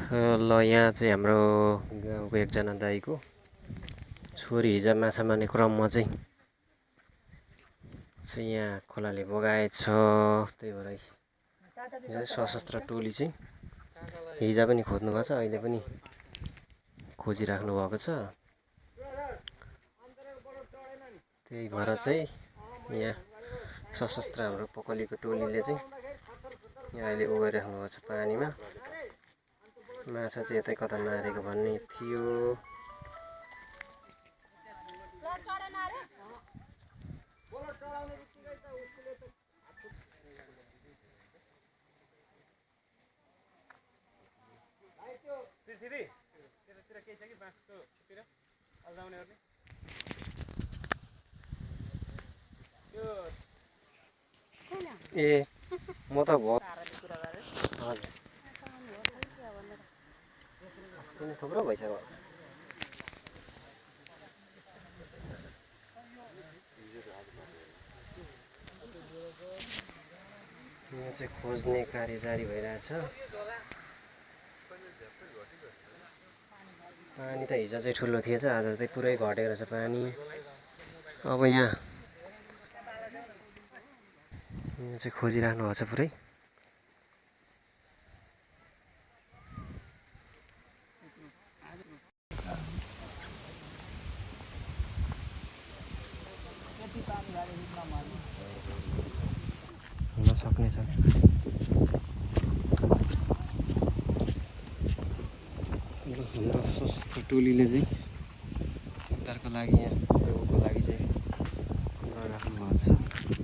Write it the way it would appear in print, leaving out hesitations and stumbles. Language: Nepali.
ल यहाँ चाहिँ हाम्रो गाउँको एकजना दाइको छोरी हिजो माछा मार्ने क्रममा चाहिँ यहाँ खोलाले बगाएछ। त्यही भएर सशस्त्र टोली चाहिँ हिजो पनि खोज्नु भएको छ, अहिले पनि खोजिराख्नु भएको छ। त्यही भएर चाहिँ यहाँ सशस्त्र हाम्रो पकलीको टोलीले चाहिँ यहाँ अहिले उभिराख्नु भएको छ पानीमा। माछा चाहिँ यतै कता मारेको भन्ने थियो। ए म त भयो हजुर अस्ति नै थुप्रो भइसक्यो। यहाँ चाहिँ खोज्ने कार्य जारी भइरहेछ। पानी त हिजो चाहिँ ठुलो थिएछ, आज चाहिँ पुरै घटेको रहेछ पानी। अब यहाँ चाहिँ खोजिराख्नु भएको छ पुरै। हुन सक्नेछ। हाम्रो सशस्त्र टोलीले चाहिँ उद्धारको लागि यहाँ लागि चाहिँ गरिराख्नु भएको छ।